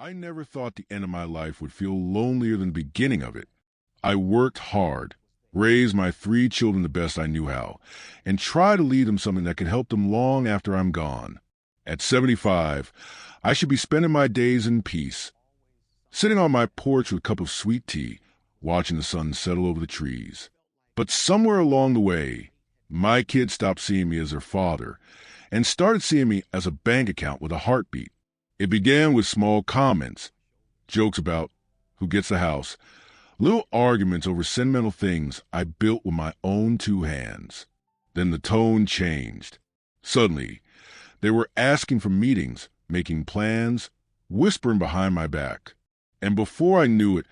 I never thought the end of my life would feel lonelier than the beginning of it. I worked hard, raised my 3 children the best I knew how, and tried to leave them something that could help them long after I'm gone. At 75, I should be spending my days in peace, sitting on my porch with a cup of sweet tea, watching the sun settle over the trees. But somewhere along the way, my kids stopped seeing me as their father and started seeing me as a bank account with a heartbeat. It began with small comments, jokes about who gets the house, little arguments over sentimental things I built with my own 2 hands. Then the tone changed. Suddenly, they were asking for meetings, making plans, whispering behind my back. And before I knew it,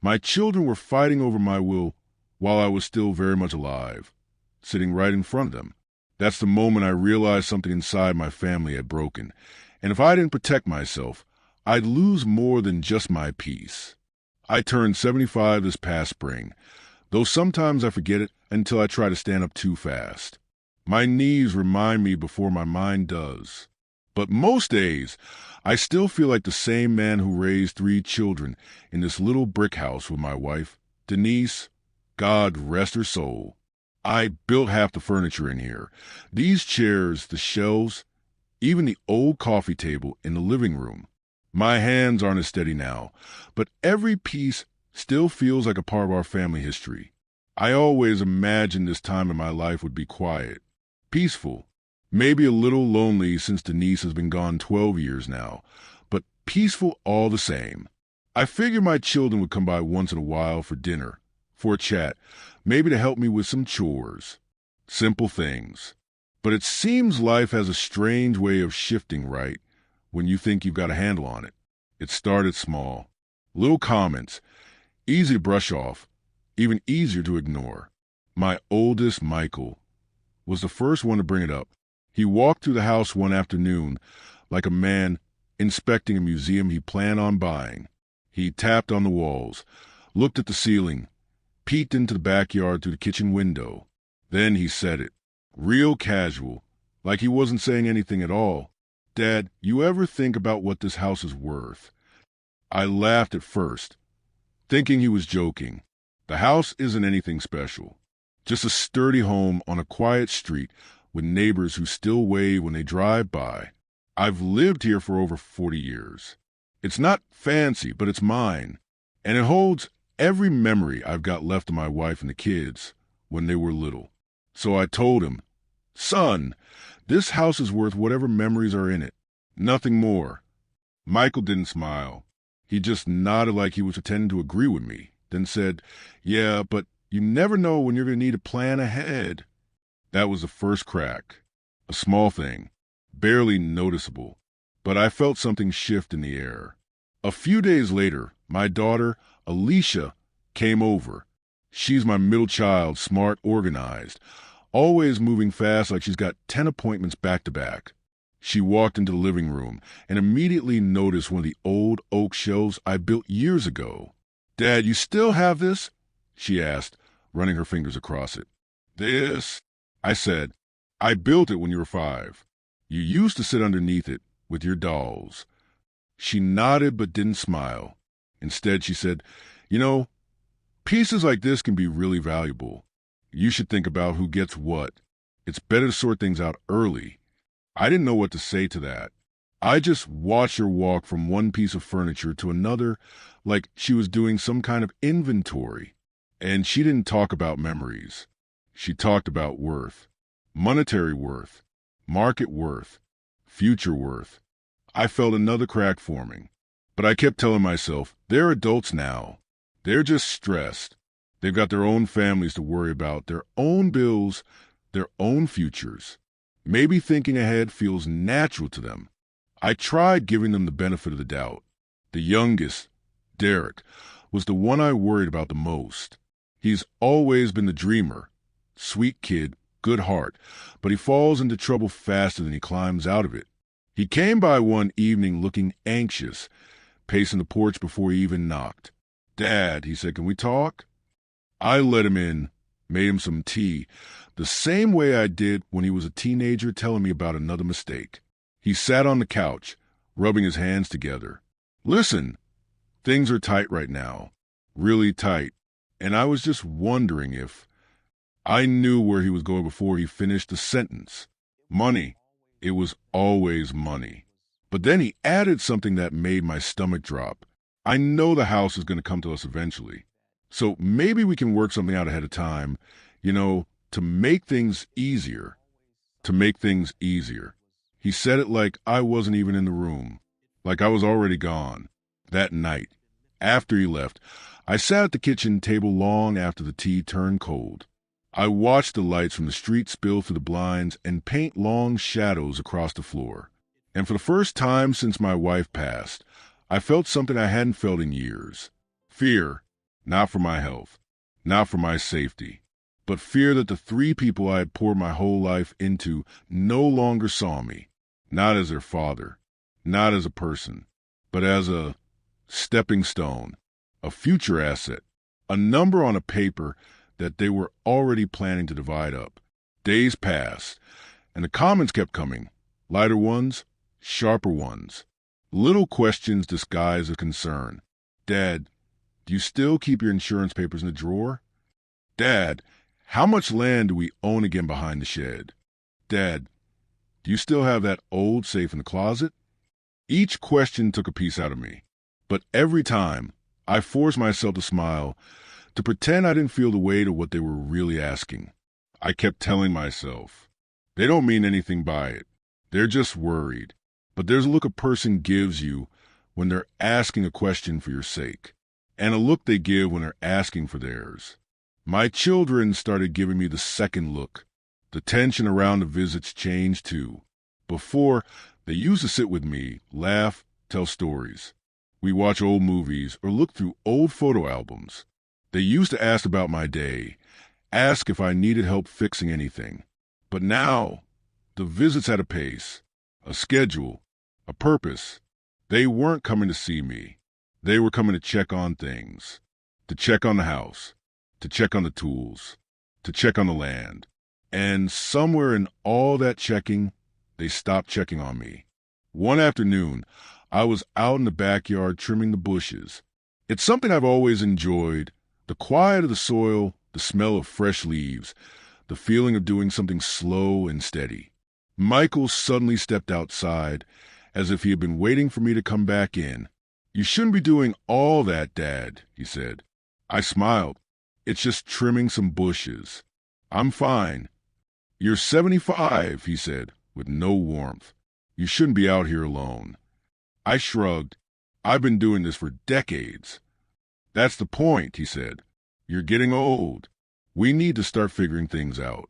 my children were fighting over my will while I was still very much alive, sitting right in front of them. That's the moment I realized something inside my family had broken. And if I didn't protect myself, I'd lose more than just my peace. I turned 75 this past spring, though sometimes I forget it until I try to stand up too fast. My knees remind me before my mind does. But most days, I still feel like the same man who raised 3 children in this little brick house with my wife, Denise, God rest her soul. I built half the furniture in here. These chairs, the shelves, even the old coffee table in the living room. My hands aren't as steady now, but every piece still feels like a part of our family history. I always imagined this time in my life would be quiet, peaceful, maybe a little lonely since Denise has been gone 12 years now, but peaceful all the same. I figured my children would come by once in a while for dinner, for a chat, maybe to help me with some chores. Simple things. But it seems life has a strange way of shifting right when you think you've got a handle on it. It started small. Little comments, easy to brush off, even easier to ignore. My oldest, Michael, was the first one to bring it up. He walked through the house one afternoon like a man inspecting a museum he planned on buying. He tapped on the walls, looked at the ceiling, peeked into the backyard through the kitchen window. Then he said it, real casual, like he wasn't saying anything at all. Dad, you ever think about what this house is worth? I laughed at first, thinking he was joking. The house isn't anything special, just a sturdy home on a quiet street with neighbors who still wave when they drive by. I've lived here for over 40 years. It's not fancy, but it's mine, and it holds every memory I've got left of my wife and the kids when they were little. So I told him, Son, this house is worth whatever memories are in it. Nothing more. Michael didn't smile. He just nodded like he was pretending to agree with me, then said, Yeah, but you never know when you're going to need to plan ahead. That was the first crack. A small thing, barely noticeable, but I felt something shift in the air. A few days later, my daughter, Alicia, came over. She's my middle child, smart, organized, always moving fast like she's got 10 appointments back to back. She walked into the living room and immediately noticed one of the old oak shelves I built years ago. Dad, you still have this? She asked, running her fingers across it. This? I said, I built it when you were 5. You used to sit underneath it with your dolls. She nodded but didn't smile. Instead, she said, You know, pieces like this can be really valuable. You should think about who gets what. It's better to sort things out early. I didn't know what to say to that. I just watched her walk from one piece of furniture to another like she was doing some kind of inventory. And she didn't talk about memories. She talked about worth. Monetary worth. Market worth. Future worth. I felt another crack forming. But I kept telling myself, they're adults now. They're just stressed. They've got their own families to worry about, their own bills, their own futures. Maybe thinking ahead feels natural to them. I tried giving them the benefit of the doubt. The youngest, Derek, was the one I worried about the most. He's always been the dreamer. Sweet kid, good heart, but he falls into trouble faster than he climbs out of it. He came by one evening looking anxious, pacing the porch before he even knocked. Dad, he said, can we talk? I let him in, made him some tea, the same way I did when he was a teenager telling me about another mistake. He sat on the couch, rubbing his hands together. Listen, things are tight right now, really tight, and I was just wondering if I knew where he was going before he finished the sentence. Money. It was always money. But then he added something that made my stomach drop. I know the house is going to come to us eventually. So maybe we can work something out ahead of time, to make things easier. To make things easier. He said it like I wasn't even in the room, like I was already gone. That night, after he left, I sat at the kitchen table long after the tea turned cold. I watched the lights from the street spill through the blinds and paint long shadows across the floor. And for the first time since my wife passed, I felt something I hadn't felt in years. Fear, not for my health, not for my safety, but fear that the three people I had poured my whole life into no longer saw me, not as their father, not as a person, but as a stepping stone, a future asset, a number on a paper that they were already planning to divide up. Days passed, and the comments kept coming, lighter ones, sharper ones. Little questions disguised as concern. Dad, do you still keep your insurance papers in the drawer? Dad, how much land do we own again behind the shed? Dad, do you still have that old safe in the closet? Each question took a piece out of me, but every time I forced myself to smile, to pretend I didn't feel the weight of what they were really asking. I kept telling myself, they don't mean anything by it. They're just worried. But there's a look a person gives you when they're asking a question for your sake, and a look they give when they're asking for theirs. My children started giving me the second look. The tension around the visits changed too. Before, they used to sit with me, laugh, tell stories. We watch old movies or look through old photo albums. They used to ask about my day, ask if I needed help fixing anything. But now, the visits had a pace, a schedule, a purpose. They weren't coming to see me. They were coming to check on things, to check on the house, to check on the tools, to check on the land. And somewhere in all that checking, they stopped checking on me. One afternoon, I was out in the backyard trimming the bushes. It's something I've always enjoyed. The quiet of the soil, the smell of fresh leaves, the feeling of doing something slow and steady. Michael suddenly stepped outside, as if he had been waiting for me to come back in. You shouldn't be doing all that, Dad, he said. I smiled. It's just trimming some bushes. I'm fine. You're 75, he said, with no warmth. You shouldn't be out here alone. I shrugged. I've been doing this for decades. That's the point, he said. You're getting old. We need to start figuring things out.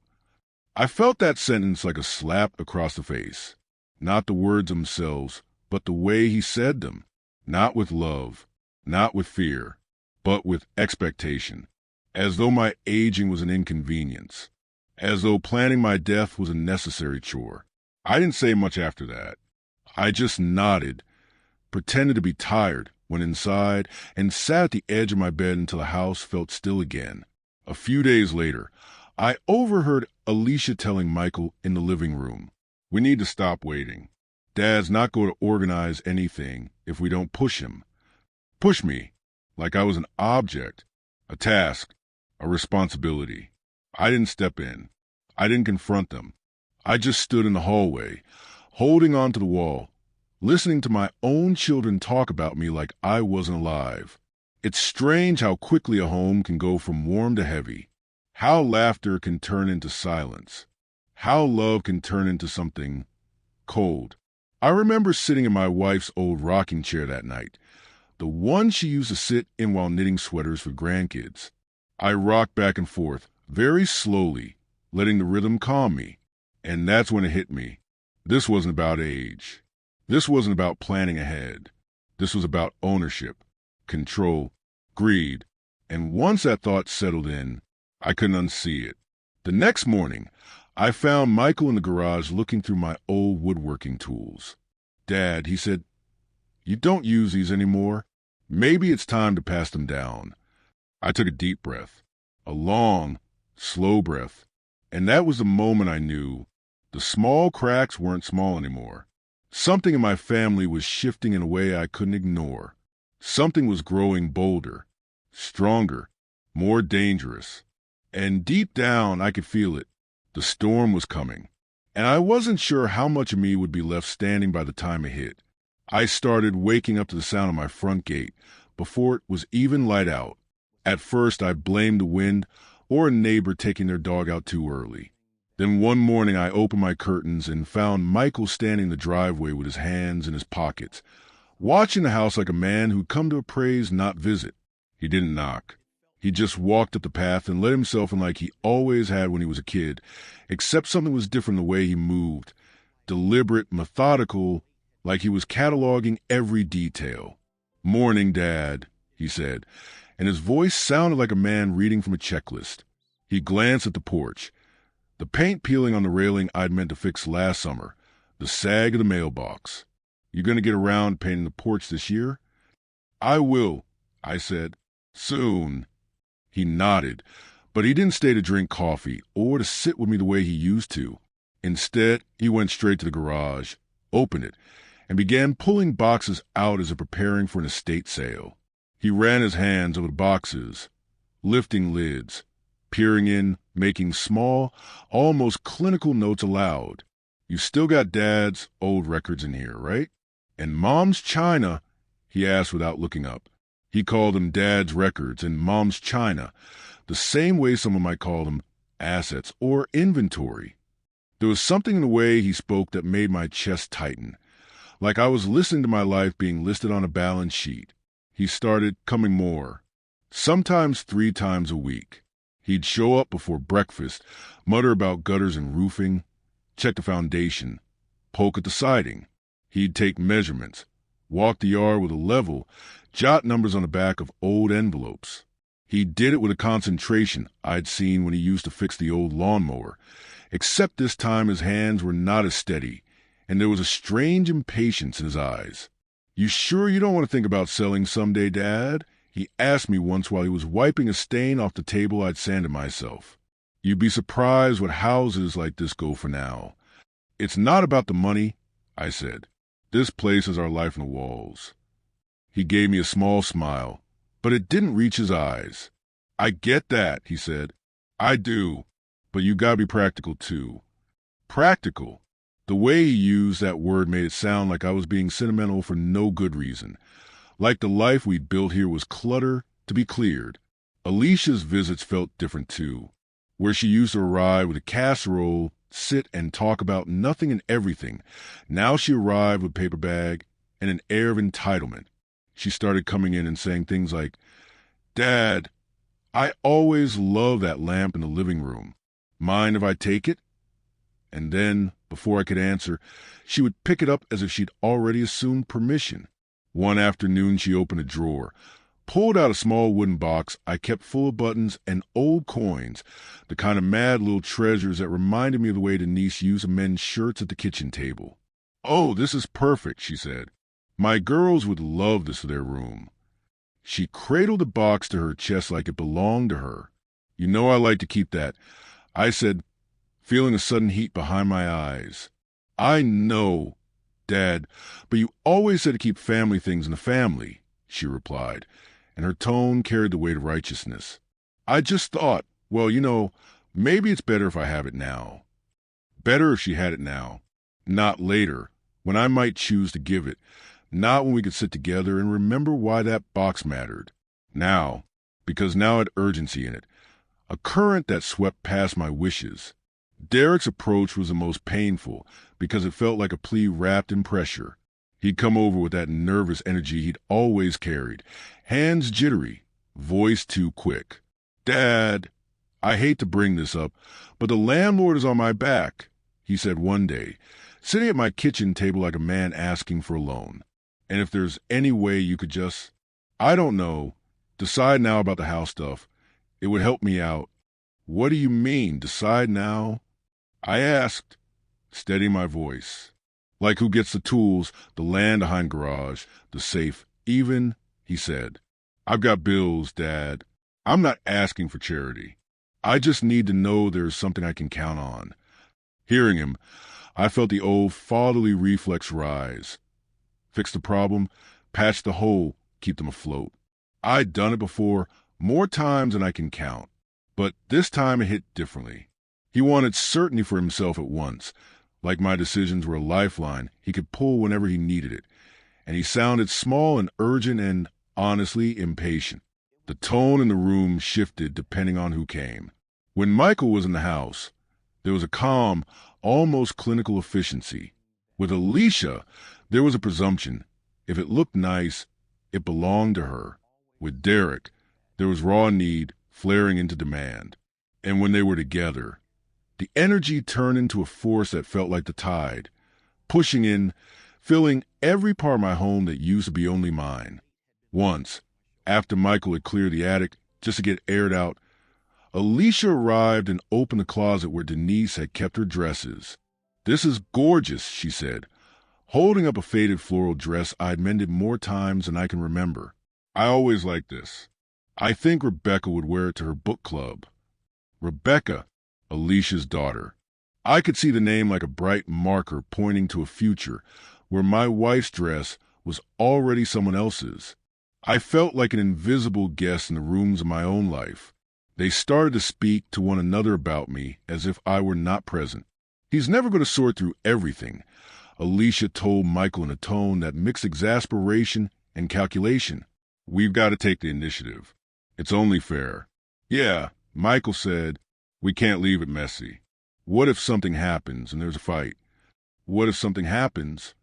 I felt that sentence like a slap across the face. Not the words themselves, but the way he said them. Not with love, not with fear, but with expectation. As though my aging was an inconvenience. As though planning my death was a necessary chore. I didn't say much after that. I just nodded, pretended to be tired, went inside, and sat at the edge of my bed until the house felt still again. A few days later, I overheard Alicia telling Michael in the living room, we need to stop waiting. Dad's not going to organize anything if we don't push him. Push me, like I was an object, a task, a responsibility. I didn't step in. I didn't confront them. I just stood in the hallway, holding on to the wall, listening to my own children talk about me like I wasn't alive. It's strange how quickly a home can go from warm to heavy, how laughter can turn into silence, how love can turn into something cold. I remember sitting in my wife's old rocking chair that night, the one she used to sit in while knitting sweaters for grandkids. I rocked back and forth, very slowly, letting the rhythm calm me. And that's when it hit me. This wasn't about age. This wasn't about planning ahead. This was about ownership, control, greed. And once that thought settled in, I couldn't unsee it. The next morning, I found Michael in the garage looking through my old woodworking tools. Dad, he said, you don't use these anymore. Maybe it's time to pass them down. I took a deep breath, a long, slow breath, and that was the moment I knew the small cracks weren't small anymore. Something in my family was shifting in a way I couldn't ignore. Something was growing bolder, stronger, more dangerous. And deep down, I could feel it. The storm was coming. And I wasn't sure how much of me would be left standing by the time it hit. I started waking up to the sound of my front gate before it was even light out. At first, I blamed the wind or a neighbor taking their dog out too early. Then one morning, I opened my curtains and found Michael standing in the driveway with his hands in his pockets, watching the house like a man who'd come to appraise, not visit. He didn't knock. He just walked up the path and let himself in like he always had when he was a kid, except something was different in the way he moved. Deliberate, methodical, like he was cataloging every detail. "Morning, Dad," he said, and his voice sounded like a man reading from a checklist. He glanced at the porch. The paint peeling on the railing I'd meant to fix last summer. The sag of the mailbox. "You gonna get around painting the porch this year?" "I will," I said. "Soon." He nodded, but he didn't stay to drink coffee or to sit with me the way he used to. Instead, he went straight to the garage, opened it, and began pulling boxes out as if preparing for an estate sale. He ran his hands over the boxes, lifting lids, peering in, making small, almost clinical notes aloud. "You still got Dad's old records in here, right? And Mom's china," he asked without looking up. He called them Dad's records and Mom's china, the same way someone might call them assets or inventory. There was something in the way he spoke that made my chest tighten, like I was listening to my life being listed on a balance sheet. He started coming more, sometimes 3 times a week. He'd show up before breakfast, mutter about gutters and roofing, check the foundation, poke at the siding. He'd take measurements, walk the yard with a level, jot numbers on the back of old envelopes. He did it with a concentration I'd seen when he used to fix the old lawnmower, except this time his hands were not as steady, and there was a strange impatience in his eyes. "You sure you don't want to think about selling someday, Dad?" he asked me once while he was wiping a stain off the table I'd sanded myself. "You'd be surprised what houses like this go for now." "It's not about the money," I said. "This place is our life in the walls." He gave me a small smile, but it didn't reach his eyes. "I get that," he said. "I do. But you gotta be practical, too." Practical. The way he used that word made it sound like I was being sentimental for no good reason. Like the life we'd built here was clutter to be cleared. Alicia's visits felt different, too, where she used to arrive with a casserole, sit and talk about nothing and everything. Now she arrived with a paper bag and an air of entitlement. She started coming in and saying things like, "Dad, I always love that lamp in the living room. Mind if I take it?" And then, before I could answer, she would pick it up as if she'd already assumed permission. One afternoon she opened a drawer, pulled out a small wooden box I kept full of buttons and old coins, the kind of mad little treasures that reminded me of the way Denise used to mend shirts at the kitchen table. "Oh, this is perfect," she said. "My girls would love this for their room." She cradled the box to her chest like it belonged to her. "You know I like to keep that," I said, feeling a sudden heat behind my eyes. "I know, Dad, but you always said to keep family things in the family," she replied, and her tone carried the weight of righteousness. "I just thought, well, maybe it's better if I have it now." Better if she had it now, not later, when I might choose to give it, not when we could sit together and remember why that box mattered. Now, because now it had urgency in it, a current that swept past my wishes. Derek's approach was the most painful because it felt like a plea wrapped in pressure. He'd come over with that nervous energy he'd always carried, hands jittery, voice too quick. "Dad, I hate to bring this up, but the landlord is on my back," he said one day, sitting at my kitchen table like a man asking for a loan. "And if there's any way you could just, I don't know, decide now about the house stuff, it would help me out." "What do you mean, decide now?" I asked, steadying my voice. "Like who gets the tools, the land behind garage, the safe, even," he said. "I've got bills, Dad. I'm not asking for charity. I just need to know there's something I can count on." Hearing him, I felt the old fatherly reflex rise. Fix the problem, patch the hole, keep them afloat. I'd done it before, more times than I can count. But this time it hit differently. He wanted certainty for himself at once, like my decisions were a lifeline he could pull whenever he needed it. And he sounded small and urgent and, honestly, impatient. The tone in the room shifted depending on who came. When Michael was in the house, there was a calm, almost clinical efficiency. With Alicia, there was a presumption. If it looked nice, it belonged to her. With Derek, there was raw need flaring into demand. And when they were together, the energy turned into a force that felt like the tide, pushing in, filling every part of my home that used to be only mine. Once, after Michael had cleared the attic just to get aired out, Alicia arrived and opened the closet where Denise had kept her dresses. "This is gorgeous," she said, holding up a faded floral dress I'd mended more times than I can remember. "I always liked this. I think Rebecca would wear it to her book club." Rebecca, Alicia's daughter. I could see the name like a bright marker pointing to a future where my wife's dress was already someone else's. I felt like an invisible guest in the rooms of my own life. They started to speak to one another about me as if I were not present. "He's never going to sort through everything," Alicia told Michael in a tone that mixed exasperation and calculation. "We've got to take the initiative. It's only fair." "Yeah," Michael said, "we can't leave it messy. What if something happens and there's a fight? What if something happens?"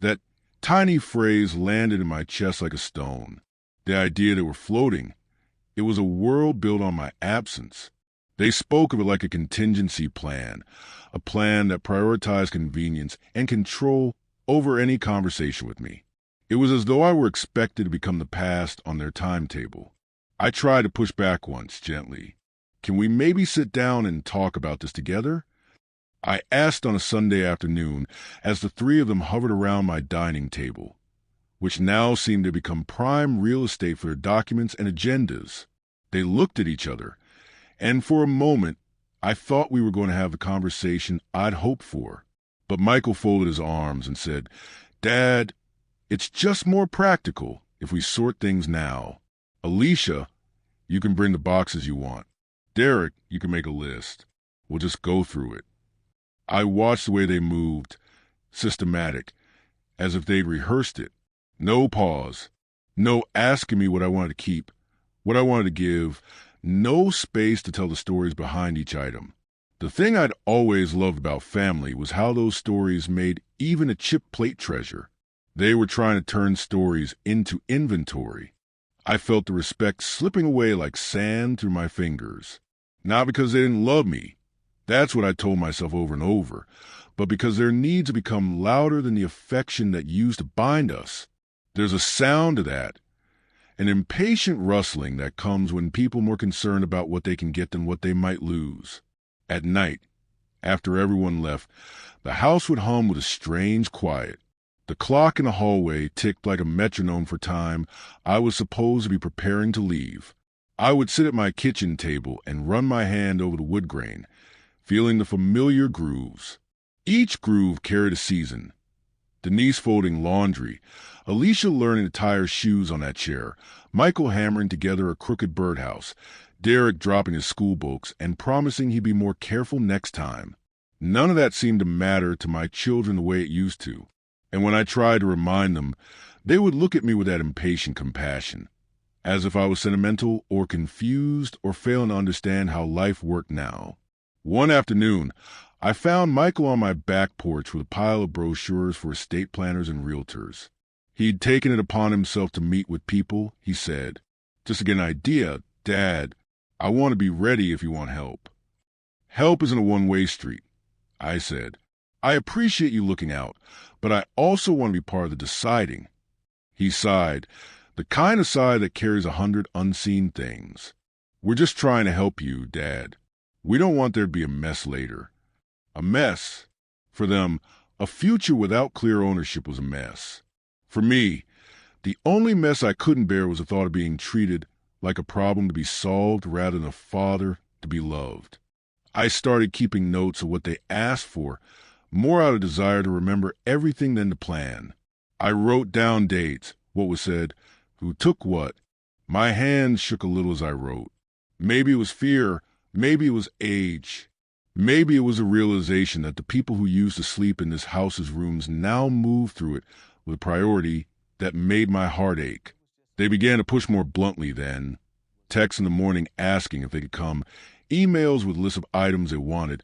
That tiny phrase landed in my chest like a stone. The idea that we're floating, it was a world built on my absence. They spoke of it like a contingency plan, a plan that prioritized convenience and control over any conversation with me. It was as though I were expected to become the past on their timetable. I tried to push back once, gently. "Can we maybe sit down and talk about this together?" I asked on a Sunday afternoon as the three of them hovered around my dining table, which now seemed to become prime real estate for their documents and agendas. They looked at each other, and for a moment, I thought we were going to have the conversation I'd hoped for. But Michael folded his arms and said, "Dad, it's just more practical if we sort things now. Alicia, you can bring the boxes you want. Derek, you can make a list. We'll just go through it." I watched the way they moved, systematic, as if they'd rehearsed it. No pause. No asking me what I wanted to keep, what I wanted to give. No space to tell the stories behind each item. The thing I'd always loved about family was how those stories made even a chip plate treasure. They were trying to turn stories into inventory. I felt the respect slipping away like sand through my fingers. Not because they didn't love me. That's what I told myself over and over. But because their needs have become louder than the affection that used to bind us. There's a sound to that. An impatient rustling that comes when people are more concerned about what they can get than what they might lose. At night, after everyone left, the house would hum with a strange quiet. The clock in the hallway ticked like a metronome for time I was supposed to be preparing to leave. I would sit at my kitchen table and run my hand over the wood grain, feeling the familiar grooves. Each groove carried a season. Denise folding laundry, Alicia learning to tie her shoes on that chair, Michael hammering together a crooked birdhouse, Derek dropping his school books and promising he'd be more careful next time. None of that seemed to matter to my children the way it used to. And when I tried to remind them, they would look at me with that impatient compassion, as if I was sentimental or confused or failing to understand how life worked now. One afternoon, I found Michael on my back porch with a pile of brochures for estate planners and realtors. He'd taken it upon himself to meet with people, he said. "Just to get an idea, Dad, I want to be ready if you want help." "Help isn't a one-way street," I said. "I appreciate you looking out, but I also want to be part of the deciding." He sighed, the kind of sigh that carries 100 unseen things. "We're just trying to help you, Dad. We don't want there to be a mess later." A mess. For them, a future without clear ownership was a mess. For me, the only mess I couldn't bear was the thought of being treated like a problem to be solved rather than a father to be loved. I started keeping notes of what they asked for, more out of desire to remember everything than to plan. I wrote down dates, what was said, who took what. My hands shook a little as I wrote. Maybe it was fear, maybe it was age. Maybe it was a realization that the people who used to sleep in this house's rooms now moved through it with a priority that made my heart ache. They began to push more bluntly then. Texts in the morning asking if they could come, emails with lists of items they wanted,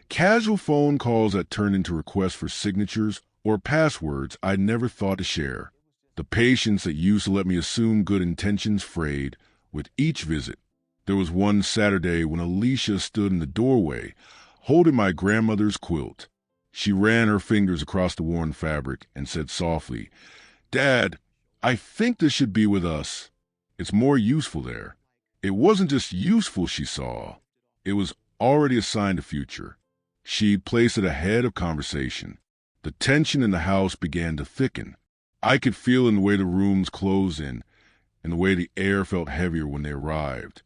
casual phone calls that turned into requests for signatures or passwords I'd never thought to share. The patience that used to let me assume good intentions frayed with each visit. There was one Saturday when Alicia stood in the doorway, holding my grandmother's quilt. She ran her fingers across the worn fabric and said softly, "Dad, I think this should be with us. It's more useful there." It wasn't just useful she saw. It was already assigned a future. She placed it ahead of conversation. The tension in the house began to thicken. I could feel in the way the rooms closed in, and the way the air felt heavier when they arrived.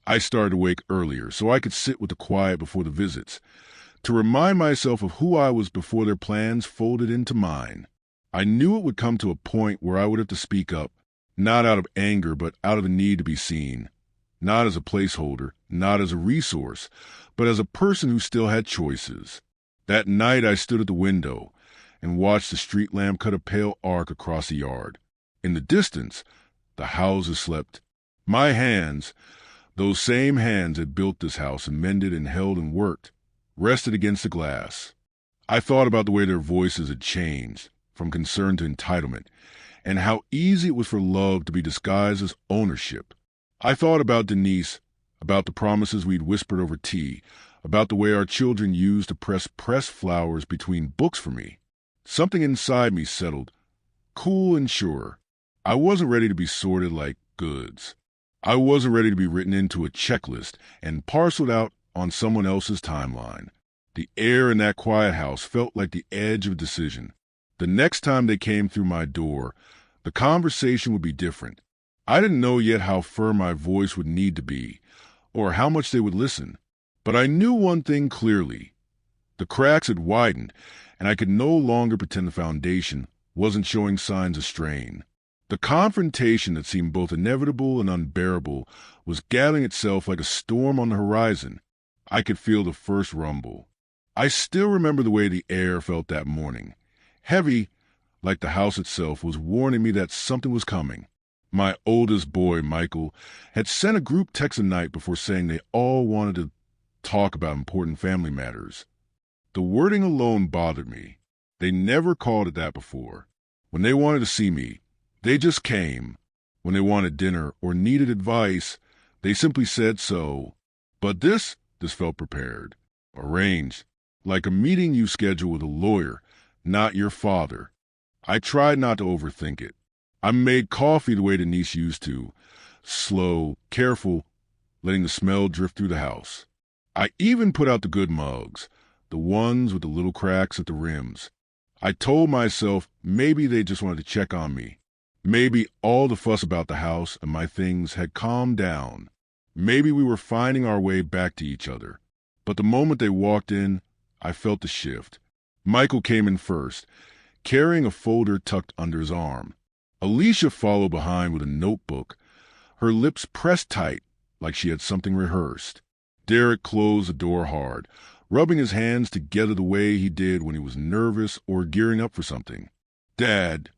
I started to wake earlier so I could sit with the quiet before the visits, to remind myself of who I was before their plans folded into mine. I knew it would come to a point where I would have to speak up, not out of anger, but out of the need to be seen. Not as a placeholder, not as a resource, but as a person who still had choices. That night I stood at the window and watched the street lamp cut a pale arc across the yard. In the distance, the houses slept. My hands, those same hands that built this house and mended and held and worked, rested against the glass. I thought about the way their voices had changed, from concern to entitlement, and how easy it was for love to be disguised as ownership. I thought about Denise, about the promises we'd whispered over tea, about the way our children used to press flowers between books for me. Something inside me settled, cool and sure. I wasn't ready to be sorted like goods. I wasn't ready to be written into a checklist and parceled out on someone else's timeline. The air in that quiet house felt like the edge of a decision. The next time they came through my door, the conversation would be different. I didn't know yet how firm my voice would need to be, or how much they would listen. But I knew one thing clearly. The cracks had widened, and I could no longer pretend the foundation wasn't showing signs of strain. The confrontation that seemed both inevitable and unbearable was gathering itself like a storm on the horizon. I could feel the first rumble. I still remember the way the air felt that morning. Heavy, like the house itself, was warning me that something was coming. My oldest boy, Michael, had sent a group text the night before saying they all wanted to talk about important family matters. The wording alone bothered me. They never called it that before. When they wanted to see me, they just came. When they wanted dinner or needed advice, they simply said so. But this felt prepared, arranged, like a meeting you schedule with a lawyer, not your father. I tried not to overthink it. I made coffee the way Denise used to, slow, careful, letting the smell drift through the house. I even put out the good mugs, the ones with the little cracks at the rims. I told myself maybe they just wanted to check on me. Maybe all the fuss about the house and my things had calmed down. Maybe we were finding our way back to each other. But the moment they walked in, I felt the shift. Michael came in first, carrying a folder tucked under his arm. Alicia followed behind with a notebook, her lips pressed tight like she had something rehearsed. Derek closed the door hard, rubbing his hands together the way he did when he was nervous or gearing up for something. "Dad,"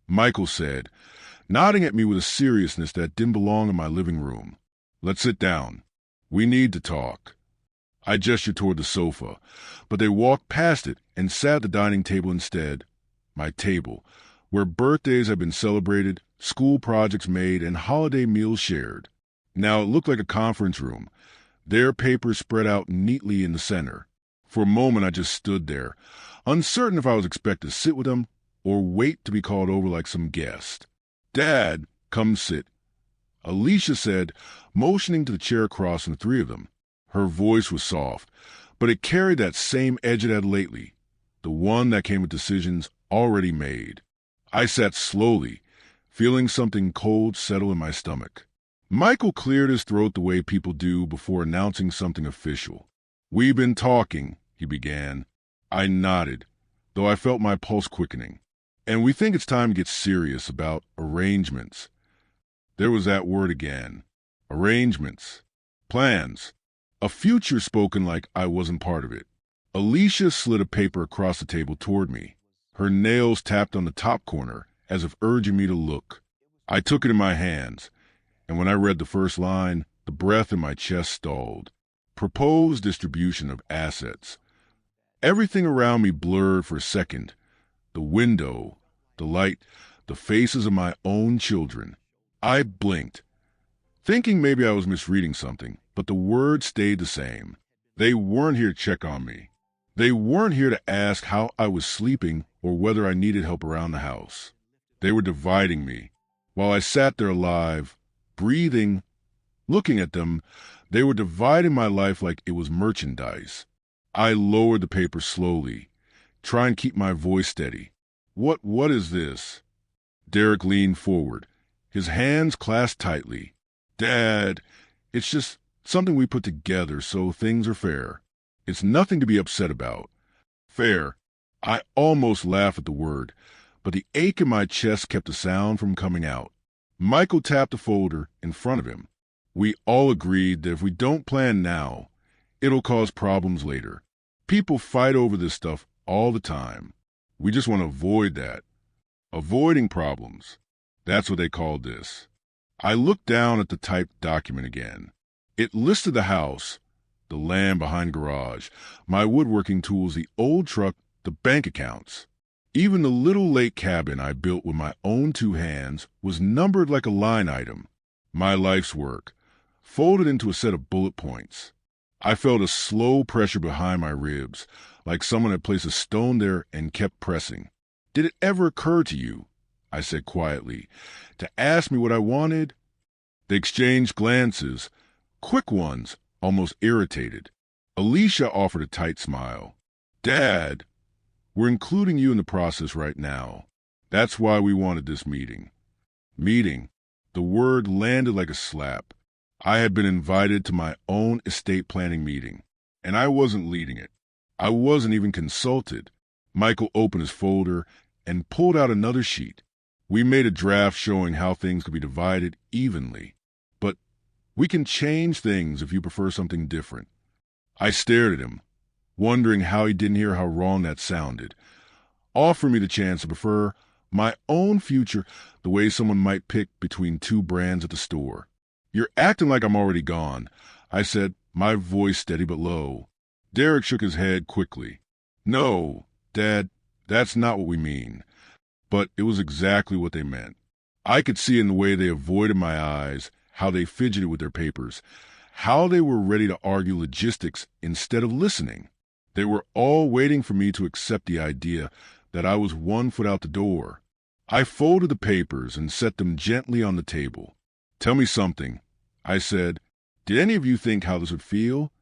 Michael said, nodding at me with a seriousness that didn't belong in my living room. "Let's sit down. We need to talk." I gestured toward the sofa, but they walked past it and sat at the dining table instead. My table, where birthdays had been celebrated, school projects made, and holiday meals shared. Now it looked like a conference room, their papers spread out neatly in the center. For a moment I just stood there, uncertain if I was expected to sit with them or wait to be called over like some guest. "Dad, come sit," Alicia said, motioning to the chair across from the three of them. Her voice was soft, but it carried that same edge it had lately, the one that came with decisions already made. I sat slowly, feeling something cold settle in my stomach. Michael cleared his throat the way people do before announcing something official. "We've been talking," he began. I nodded, though I felt my pulse quickening. And we think it's time to get serious about arrangements. There was that word again. Arrangements. Plans. A future spoken like I wasn't part of it. Alicia slid a paper across the table toward me. Her nails tapped on the top corner, as if urging me to look. I took it in my hands, and when I read the first line, the breath in my chest stalled. Proposed distribution of assets. Everything around me blurred for a second. The window, the light, the faces of my own children. I blinked, thinking maybe I was misreading something, but the words stayed the same. They weren't here to check on me. They weren't here to ask how I was sleeping or whether I needed help around the house. They were dividing me. While I sat there alive, breathing, looking at them, they were dividing my life like it was merchandise. I lowered the paper slowly, trying to keep my voice steady. What is this? Derek leaned forward, his hands clasped tightly. Dad, it's just something we put together so things are fair. It's nothing to be upset about. Fair. I almost laughed at the word, but the ache in my chest kept the sound from coming out. Michael tapped the folder in front of him. We all agreed that if we don't plan now, it'll cause problems later. People fight over this stuff all the time. We just want to avoid that. Avoiding problems. That's what they called this. I looked down at the typed document again. It listed the house, the land behind garage, my woodworking tools, the old truck, the bank accounts. Even the little lake cabin I built with my own 2 hands was numbered like a line item. My life's work, folded into a set of bullet points. I felt a slow pressure behind my ribs, like someone had placed a stone there and kept pressing. Did it ever occur to you, I said quietly, to ask me what I wanted? They exchanged glances, quick ones, almost irritated. Alicia offered a tight smile. Dad, we're including you in the process right now. That's why we wanted this meeting. Meeting. The word landed like a slap. I had been invited to my own estate planning meeting, and I wasn't leading it. I wasn't even consulted. Michael opened his folder and pulled out another sheet. We made a draft showing how things could be divided evenly. But we can change things if you prefer something different. I stared at him, wondering how he didn't hear how wrong that sounded. Offer me the chance to prefer my own future the way someone might pick between 2 brands at the store. You're acting like I'm already gone, I said, my voice steady but low. Derek shook his head quickly. No, Dad, that's not what we mean. But it was exactly what they meant. I could see in the way they avoided my eyes, how they fidgeted with their papers, how they were ready to argue logistics instead of listening. They were all waiting for me to accept the idea that I was 1 foot out the door. I folded the papers and set them gently on the table. Tell me something, I said. Did any of you think how this would feel?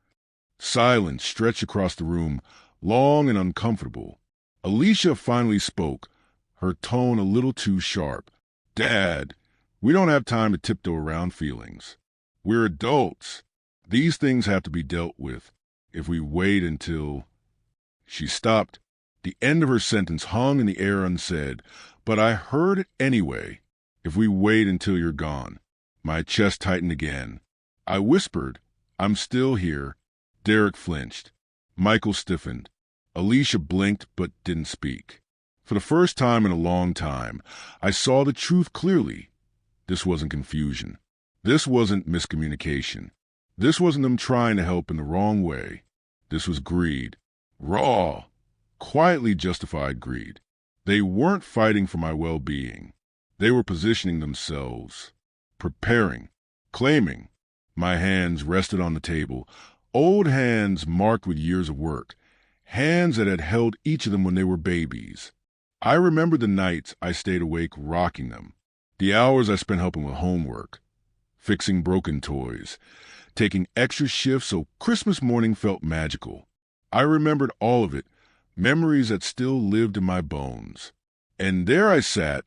Silence stretched across the room, long and uncomfortable. Alicia finally spoke, her tone a little too sharp. Dad, we don't have time to tiptoe around feelings. We're adults. These things have to be dealt with. If we wait until... She stopped. The end of her sentence hung in the air unsaid, but I heard it anyway. If we wait until you're gone. My chest tightened again. I whispered, I'm still here. Derek flinched. Michael stiffened. Alicia blinked but didn't speak. For the first time in a long time, I saw the truth clearly. This wasn't confusion. This wasn't miscommunication. This wasn't them trying to help in the wrong way. This was greed. Raw, quietly justified greed. They weren't fighting for my well-being. They were positioning themselves. Preparing, claiming. My hands rested on the table, old hands marked with years of work, hands that had held each of them when they were babies. I remember the nights I stayed awake rocking them, the hours I spent helping with homework, fixing broken toys, taking extra shifts so Christmas morning felt magical. I remembered all of it, memories that still lived in my bones. And there I sat,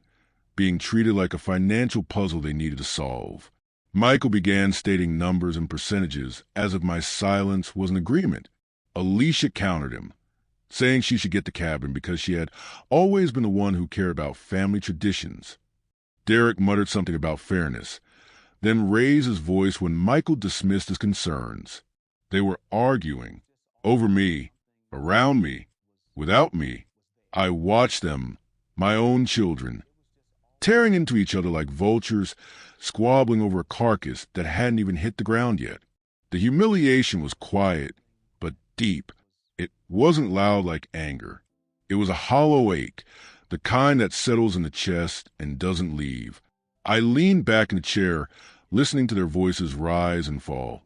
being treated like a financial puzzle they needed to solve. Michael began stating numbers and percentages as if my silence was an agreement. Alicia countered him. saying she should get the cabin because she had always been the one who cared about family traditions. Derek muttered something about fairness, then raised his voice when Michael dismissed his concerns. They were arguing over me, around me, without me. I watched them, my own children, tearing into each other like vultures, squabbling over a carcass that hadn't even hit the ground yet. The humiliation was quiet, but deep. It wasn't loud like anger. It was a hollow ache, the kind that settles in the chest and doesn't leave. I leaned back in the chair, listening to their voices rise and fall,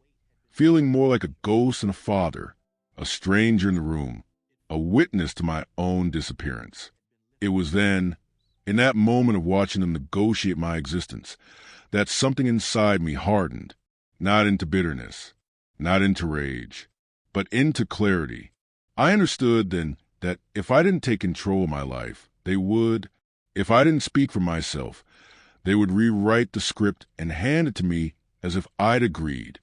feeling more like a ghost than a father, a stranger in the room, a witness to my own disappearance. It was then, in that moment of watching them negotiate my existence, that something inside me hardened, not into bitterness, not into rage, but into clarity. I understood then that if I didn't take control of my life, they would. If I didn't speak for myself, they would rewrite the script and hand it to me as if I'd agreed.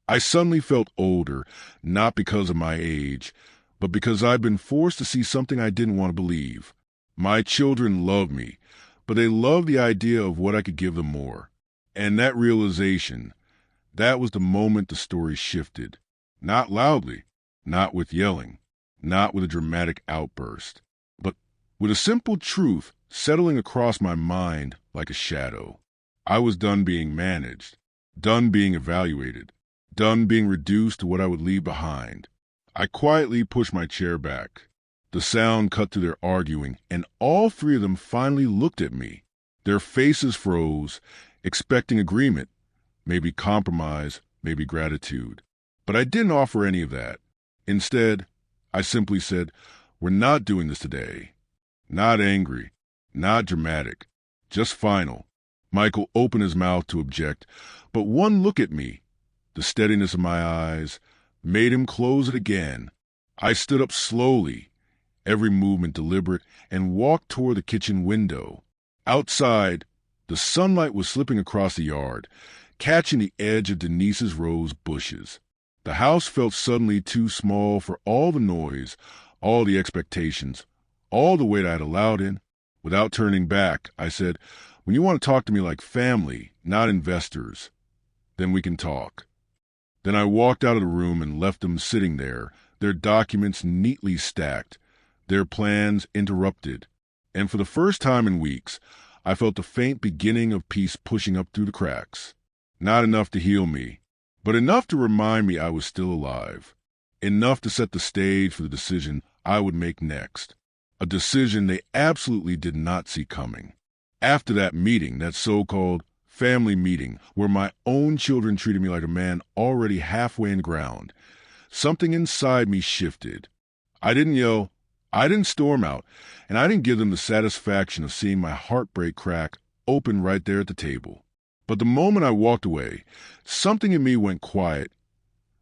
I suddenly felt older, not because of my age, but because I'd been forced to see something I didn't want to believe. My children loved me, but they loved the idea of what I could give them more. And that realization, that was the moment the story shifted. Not loudly, not with yelling, not with a dramatic outburst, but with a simple truth settling across my mind like a shadow. I was done being managed, done being evaluated, done being reduced to what I would leave behind. I quietly pushed my chair back. The sound cut through their arguing, and all three of them finally looked at me. Their faces froze, expecting agreement, maybe compromise, maybe gratitude. But I didn't offer any of that. Instead, I simply said, "We're not doing this today." Not angry, not dramatic, just final. Michael opened his mouth to object, but one look at me, the steadiness of my eyes, made him close it again. I stood up slowly, every movement deliberate, and walked toward the kitchen window. Outside, the sunlight was slipping across the yard, catching the edge of Denise's rose bushes. The house felt suddenly too small for all the noise, all the expectations, all the weight I had allowed in. Without turning back, I said, "When you want to talk to me like family, not investors, then we can talk." Then I walked out of the room and left them sitting there, their documents neatly stacked, their plans interrupted. And for the first time in weeks, I felt the faint beginning of peace pushing up through the cracks. Not enough to heal me, but enough to remind me I was still alive. Enough to set the stage for the decision I would make next. A decision they absolutely did not see coming. After that meeting, that so-called family meeting, where my own children treated me like a man already halfway in the ground, something inside me shifted. I didn't yell, I didn't storm out, and I didn't give them the satisfaction of seeing my heartbreak crack open right there at the table. But the moment I walked away, something in me went quiet,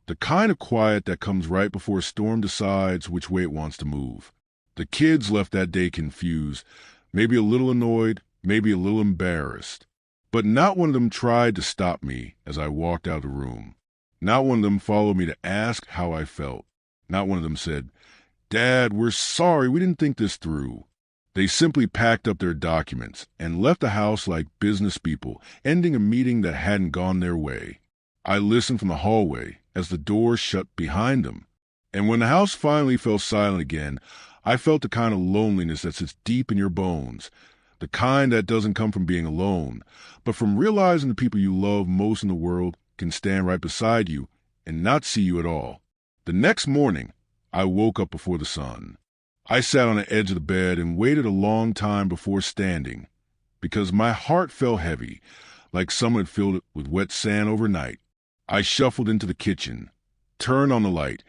the kind of quiet that comes right before a storm decides which way it wants to move. The kids left that day confused, maybe a little annoyed, maybe a little embarrassed. But not one of them tried to stop me as I walked out of the room. Not one of them followed me to ask how I felt. Not one of them said, "Dad, we're sorry, we didn't think this through." They simply packed up their documents and left the house like business people, ending a meeting that hadn't gone their way. I listened from the hallway as the door shut behind them. And when the house finally fell silent again, I felt the kind of loneliness that sits deep in your bones, the kind that doesn't come from being alone, but from realizing the people you love most in the world can stand right beside you and not see you at all. The next morning, I woke up before the sun. I sat on the edge of the bed and waited a long time before standing, because my heart felt heavy, like someone had filled it with wet sand overnight. I shuffled into the kitchen, turned on the light,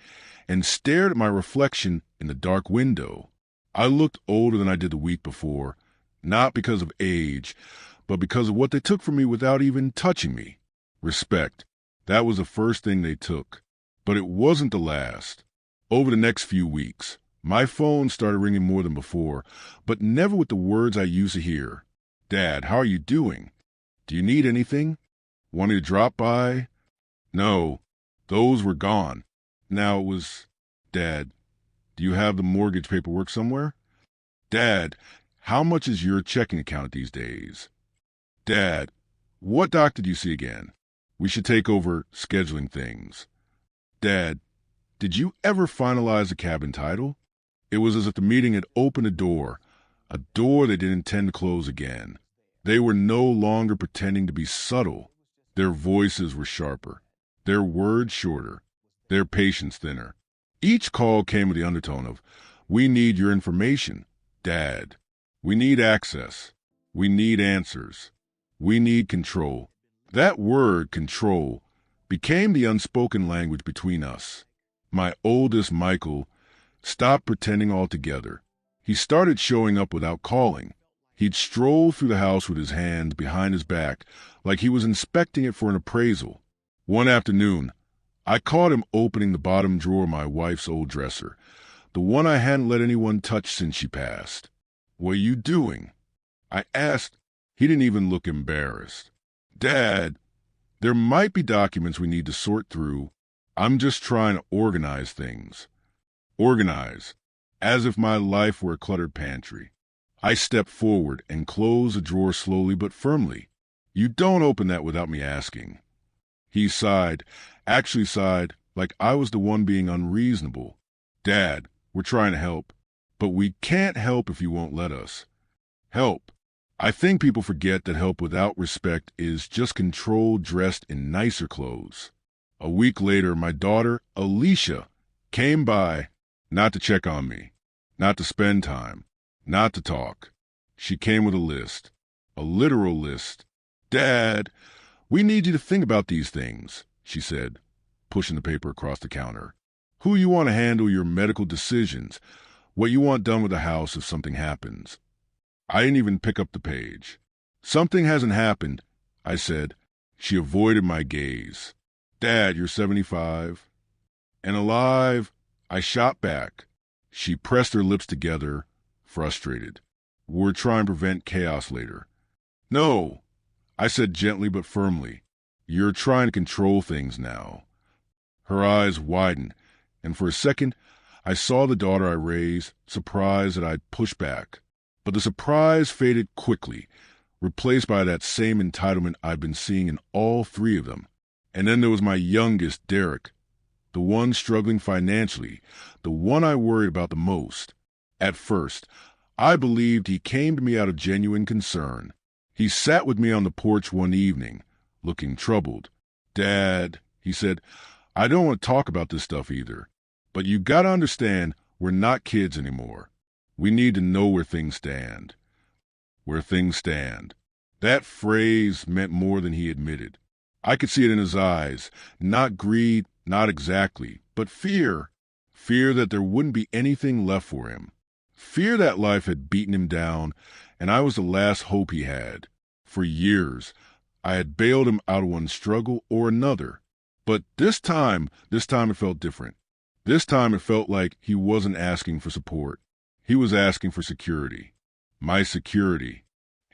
and stared at my reflection in the dark window. I looked older than I did the week before, not because of age, but because of what they took from me without even touching me. Respect. That was the first thing they took. But it wasn't the last. Over the next few weeks, my phone started ringing more than before, but never with the words I used to hear. "Dad, how are you doing? Do you need anything? Want me to drop by?" No, those were gone. Now it was, "Dad, Do you have the mortgage paperwork somewhere? Dad, how much is your checking account these days? Dad, what doctor do you see again? We should take over scheduling things. Dad, did you ever finalize the cabin title? It was as if the meeting had opened a door they didn't intend to close again. They were no longer pretending to be subtle. Their voices were sharper, their words shorter, their patience thinner. Each call came with the undertone of, "We need your information, Dad. We need access. We need answers. We need control." That word, control, became the unspoken language between us. My oldest, Michael, stopped pretending altogether. He started showing up without calling. He'd stroll through the house with his hands behind his back, like he was inspecting it for an appraisal. One afternoon, I caught him opening the bottom drawer of my wife's old dresser, the one I hadn't let anyone touch since she passed. "What are you doing?" I asked. He didn't even look embarrassed. "Dad, there might be documents we need to sort through. I'm just trying to organize things." Organize, as if my life were a cluttered pantry. I stepped forward and closed the drawer slowly but firmly. "You don't open that without me asking." He sighed, actually sighed like I was the one being unreasonable. "Dad, we're trying to help, but we can't help if you won't let us." Help. I think people forget that help without respect is just control dressed in nicer clothes. A week later, my daughter, Alicia, came by, not to check on me, not to spend time, not to talk. She came with a list, a literal list. "Dad, we need you to think about these things," she said, pushing the paper across the counter. "Who you want to handle your medical decisions, what you want done with the house if something happens." I didn't even pick up the page. "Something hasn't happened," I said. She avoided my gaze. "Dad, you're 75. And alive?" I shot back. She pressed her lips together, frustrated. "We're trying to prevent chaos later." "No," I said gently but firmly. "You're trying to control things now." Her eyes widened, and for a second I saw the daughter I raised, surprised that I'd pushed back. But the surprise faded quickly, replaced by that same entitlement I'd been seeing in all three of them. And then there was my youngest, Derek, the one struggling financially, the one I worried about the most. At first, I believed he came to me out of genuine concern. He sat with me on the porch one evening, looking troubled. "Dad," he said, "I don't want to talk about this stuff either. But you gotta understand, we're not kids anymore. We need to know where things stand." Where things stand. That phrase meant more than he admitted. I could see it in his eyes. Not greed, not exactly, but fear. Fear that there wouldn't be anything left for him. Fear that life had beaten him down, and I was the last hope he had. For years, I had bailed him out of one struggle or another. But this time it felt different. This time it felt like he wasn't asking for support. He was asking for security. My security.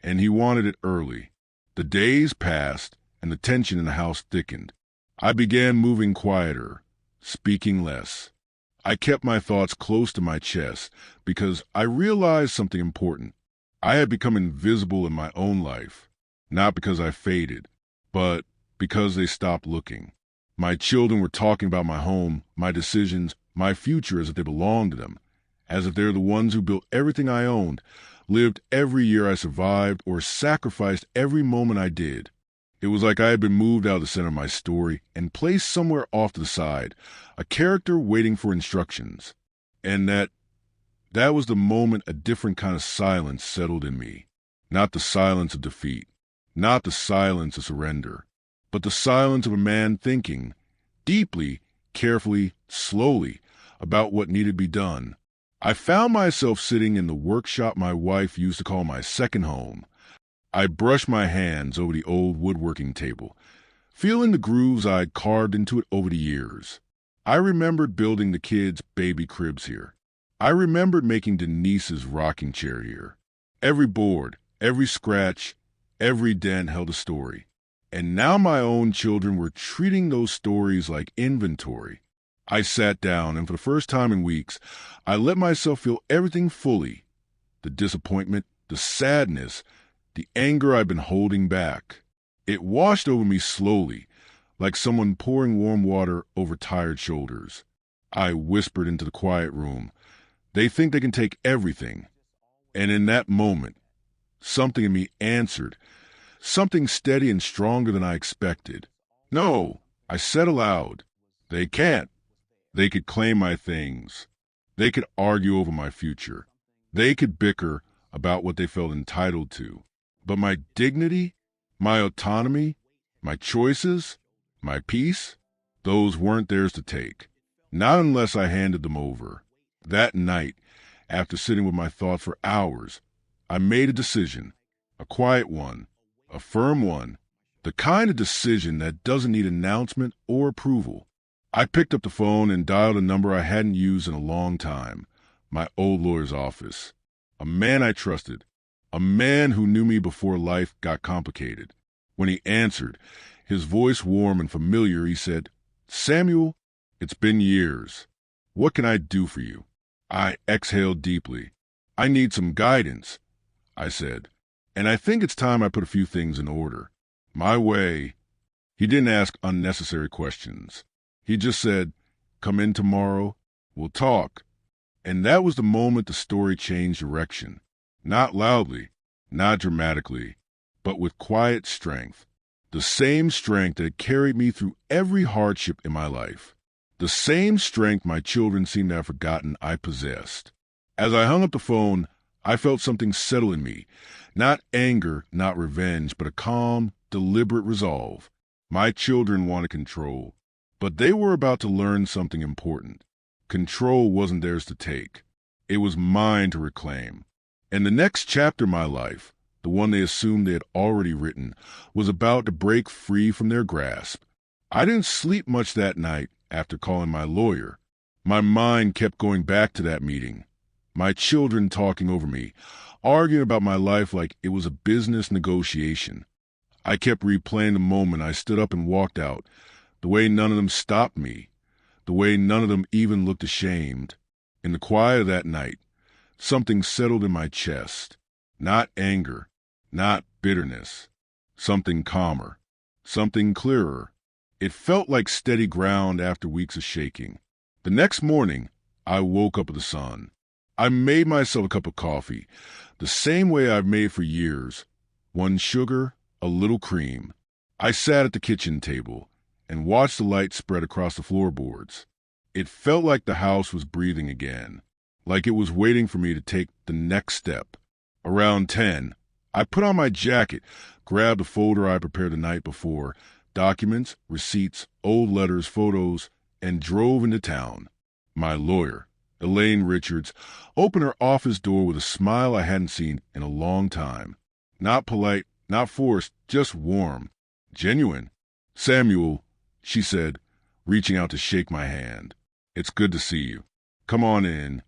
And he wanted it early. The days passed, and the tension in the house thickened. I began moving quieter, speaking less. I kept my thoughts close to my chest because I realized something important. I had become invisible in my own life, not because I faded, but because they stopped looking. My children were talking about my home, my decisions, my future as if they belonged to them, as if they're the ones who built everything I owned, lived every year I survived, or sacrificed every moment I did. It was like I had been moved out of the center of my story and placed somewhere off to the side, a character waiting for instructions. And that was the moment a different kind of silence settled in me. Not the silence of defeat, not the silence of surrender, but the silence of a man thinking, deeply, carefully, slowly, about what needed to be done. I found myself sitting in the workshop my wife used to call my second home. I brushed my hands over the old woodworking table, feeling the grooves I'd carved into it over the years. I remembered building the kids' baby cribs here. I remembered making Denise's rocking chair here. Every board, every scratch, every dent held a story. And now my own children were treating those stories like inventory. I sat down, and for the first time in weeks, I let myself feel everything fully. The disappointment, the sadness, the anger I'd been holding back. It washed over me slowly, like someone pouring warm water over tired shoulders. I whispered into the quiet room, "They think they can take everything." And in that moment, something in me answered, something steady and stronger than I expected. "No," I said aloud. "They can't. They could claim my things. They could argue over my future. They could bicker about what they felt entitled to. But my dignity, my autonomy, my choices, my peace, those weren't theirs to take. Not unless I handed them over." That night, after sitting with my thoughts for hours, I made a decision, a quiet one, a firm one, the kind of decision that doesn't need announcement or approval. I picked up the phone and dialed a number I hadn't used in a long time, my old lawyer's office. A man I trusted, a man who knew me before life got complicated. When he answered, his voice warm and familiar, he said, "Samuel, it's been years. What can I do for you?" I exhaled deeply. "I need some guidance," I said, "and I think it's time I put a few things in order. My way." He didn't ask unnecessary questions. He just said, "Come in tomorrow. We'll talk." And that was the moment the story changed direction. Not loudly, not dramatically, but with quiet strength. The same strength that had carried me through every hardship in my life. The same strength my children seemed to have forgotten I possessed. As I hung up the phone, I felt something settle in me. Not anger, not revenge, but a calm, deliberate resolve. My children wanted control, but they were about to learn something important. Control wasn't theirs to take. It was mine to reclaim. And the next chapter of my life, the one they assumed they had already written, was about to break free from their grasp. I didn't sleep much that night after calling my lawyer. My mind kept going back to that meeting. My children talking over me, arguing about my life like it was a business negotiation. I kept replaying the moment I stood up and walked out, the way none of them stopped me, the way none of them even looked ashamed. In the quiet of that night, something settled in my chest. Not anger, not bitterness. Something calmer, something clearer. It felt like steady ground after weeks of shaking. The next morning, I woke up with the sun. I made myself a cup of coffee, the same way I've made for years. 1 sugar, a little cream. I sat at the kitchen table and watched the light spread across the floorboards. It felt like the house was breathing again, like it was waiting for me to take the next step. Around 10, I put on my jacket, grabbed a folder I prepared the night before, documents, receipts, old letters, photos, and drove into town. My lawyer, Elaine Richards, opened her office door with a smile I hadn't seen in a long time. Not polite, not forced, just warm, genuine. "Samuel," she said, reaching out to shake my hand. "It's good to see you. Come on in."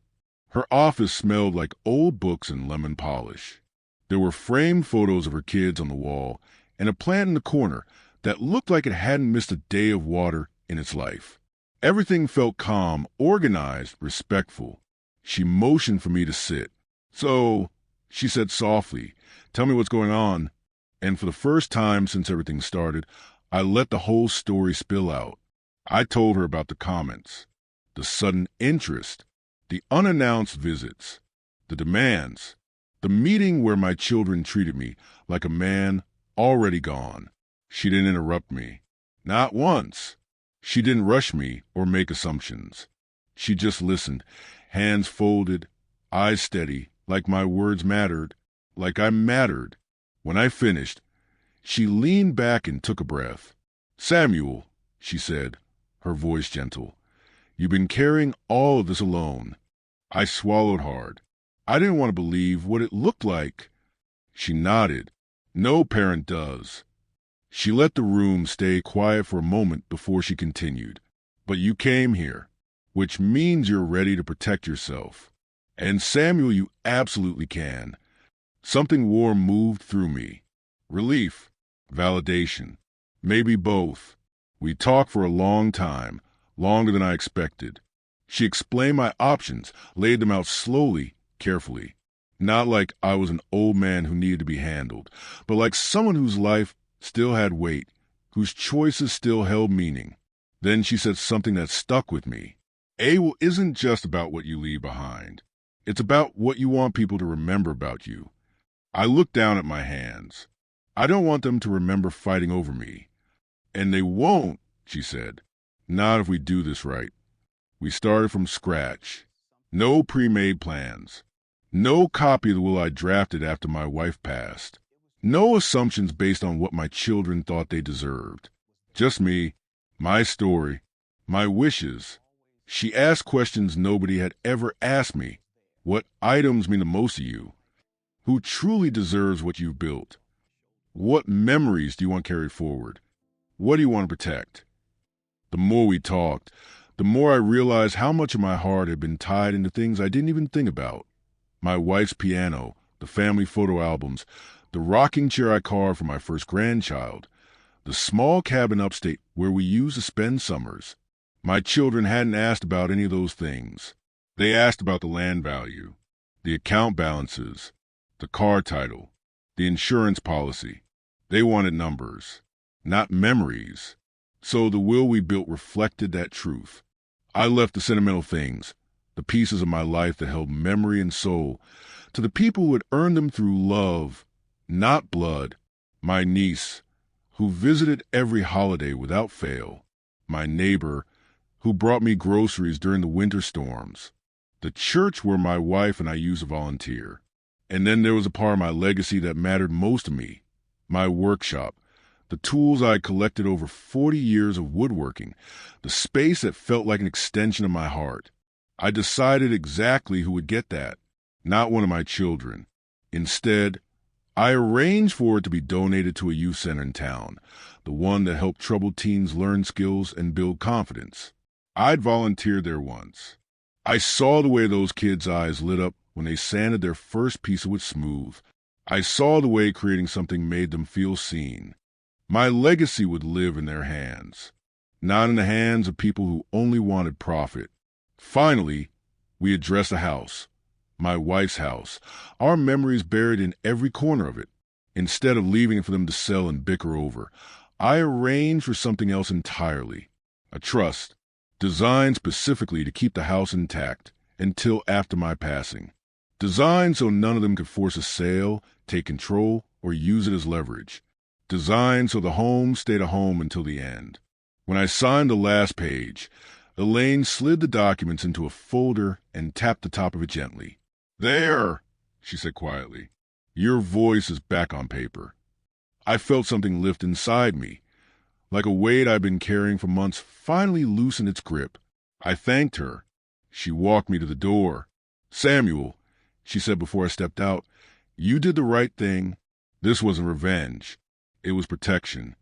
Her office smelled like old books and lemon polish. There were framed photos of her kids on the wall and a plant in the corner that looked like it hadn't missed a day of water in its life. Everything felt calm, organized, respectful. She motioned for me to sit. "So," she said softly, "tell me what's going on." And for the first time since everything started, I let the whole story spill out. I told her about the comments, the sudden interest, the unannounced visits, the demands, the meeting where my children treated me like a man already gone. She didn't interrupt me. Not once. She didn't rush me or make assumptions. She just listened, hands folded, eyes steady, like my words mattered, like I mattered. When I finished, she leaned back and took a breath. "Samuel," she said, her voice gentle, "you've been carrying all of this alone." I swallowed hard. I didn't want to believe what it looked like. She nodded. "No parent does." She let the room stay quiet for a moment before she continued. "But you came here, which means you're ready to protect yourself. And Samuel, you absolutely can." Something warm moved through me. Relief, validation, maybe both. We talked for a long time, longer than I expected. She explained my options, laid them out slowly, carefully. Not like I was an old man who needed to be handled, but like someone whose life still had weight, whose choices still held meaning. Then she said something that stuck with me. AWOL isn't just about what you leave behind. It's about what you want people to remember about you. I looked down at my hands. I don't want them to remember fighting over me. And they won't, she said. Not if we do this right. We started from scratch. No pre-made plans. No copy of the will I drafted after my wife passed. No assumptions based on what my children thought they deserved. Just me, my story, my wishes. She asked questions nobody had ever asked me. What items mean the most to you? Who truly deserves what you've built? What memories do you want carried forward? What do you want to protect? The more we talked, the more I realized how much of my heart had been tied into things I didn't even think about. My wife's piano, the family photo albums, the rocking chair I carved for my first grandchild, the small cabin upstate where we used to spend summers. My children hadn't asked about any of those things. They asked about the land value, the account balances, the car title, the insurance policy. They wanted numbers, not memories. So the will we built reflected that truth. I left the sentimental things, the pieces of my life that held memory and soul, to the people who had earned them through love, not blood. My niece, who visited every holiday without fail. My neighbor, who brought me groceries during the winter storms. The church where my wife and I used to volunteer. And then there was a part of my legacy that mattered most to me. My workshop, the tools I had collected over 40 years of woodworking, the space that felt like an extension of my heart. I decided exactly who would get that, not one of my children. Instead, I arranged for it to be donated to a youth center in town, the one that helped troubled teens learn skills and build confidence. I'd volunteered there once. I saw the way those kids' eyes lit up when they sanded their first piece of wood smooth. I saw the way creating something made them feel seen. My legacy would live in their hands, not in the hands of people who only wanted profit. Finally, we addressed the house, my wife's house, our memories buried in every corner of it. Instead of leaving it for them to sell and bicker over, I arranged for something else entirely, a trust, designed specifically to keep the house intact until after my passing. Designed so none of them could force a sale, take control, or use it as leverage. Designed so the home stayed a home until the end. When I signed the last page, Elaine slid the documents into a folder and tapped the top of it gently. "There," she said quietly. "Your voice is back on paper." I felt something lift inside me, like a weight I'd been carrying for months finally loosened its grip. I thanked her. She walked me to the door. "Samuel," she said before I stepped out, "you did the right thing. This wasn't revenge. It was protection."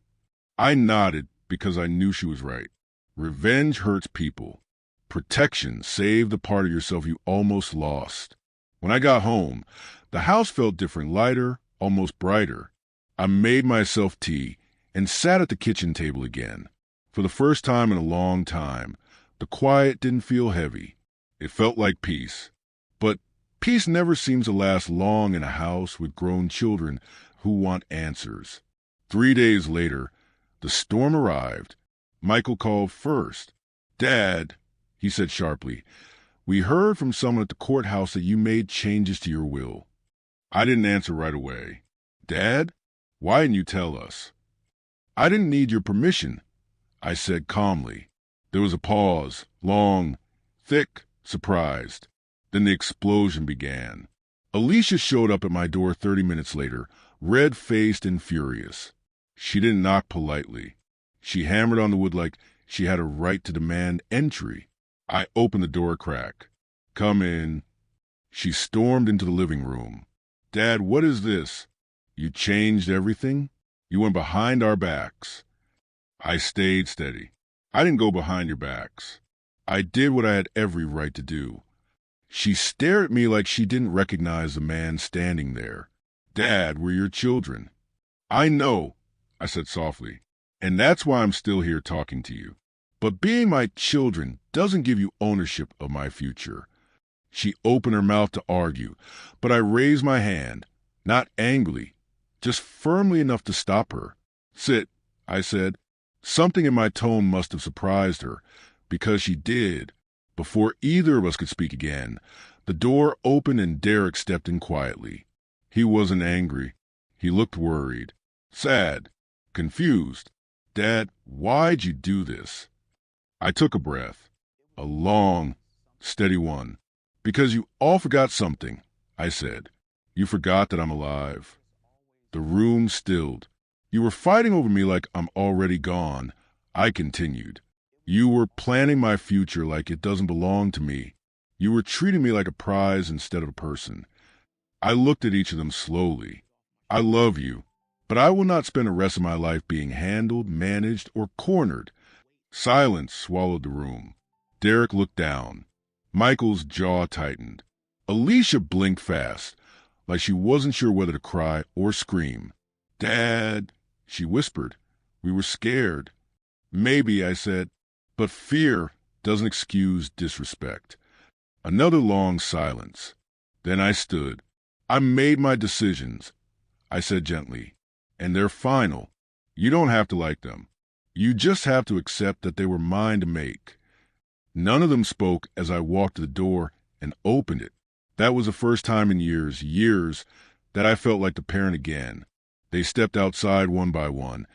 I nodded because I knew she was right. Revenge hurts people. Protection saved the part of yourself you almost lost. When I got home, the house felt different, lighter, almost brighter. I made myself tea and sat at the kitchen table again. For the first time in a long time, the quiet didn't feel heavy. It felt like peace. But peace never seems to last long in a house with grown children who want answers. 3 days later, the storm arrived. Michael called first. "Dad," he said sharply, "we heard from someone at the courthouse that you made changes to your will." I didn't answer right away. "Dad, why didn't you tell us?" "I didn't need your permission," I said calmly. There was a pause, long, thick, surprised. Then the explosion began. Alicia showed up at my door 30 minutes later, red-faced and furious. She didn't knock politely. She hammered on the wood like she had a right to demand entry. I opened the door a crack. "Come in." She stormed into the living room. "Dad, what is this? You changed everything? You went behind our backs." I stayed steady. "I didn't go behind your backs. I did what I had every right to do." She stared at me like she didn't recognize the man standing there. "Dad, we're your children." "I know," I said softly, "and that's why I'm still here talking to you." But being my children doesn't give you ownership of my future. She opened her mouth to argue, but I raised my hand, not angrily, just firmly enough to stop her. Sit, I said. Something in my tone must have surprised her, because she did. Before either of us could speak again, the door opened and Derek stepped in quietly. He wasn't angry. He looked worried, sad, confused. Dad, why'd you do this? I took a breath, a long, steady one. Because you all forgot something, I said. You forgot that I'm alive. The room stilled. You were fighting over me like I'm already gone. I continued. You were planning my future like it doesn't belong to me. You were treating me like a prize instead of a person. I looked at each of them slowly. I love you, but I will not spend the rest of my life being handled, managed, or cornered. Silence swallowed the room. Derek looked down. Michael's jaw tightened. Alicia blinked fast, like she wasn't sure whether to cry or scream. Dad, she whispered. We were scared. Maybe, I said, but fear doesn't excuse disrespect. Another long silence. Then I stood. I made my decisions, I said gently, and they're final. You don't have to like them. You just have to accept that they were mine to make. None of them spoke as I walked to the door and opened it. That was the first time in years, that I felt like the parent again. They stepped outside one by one,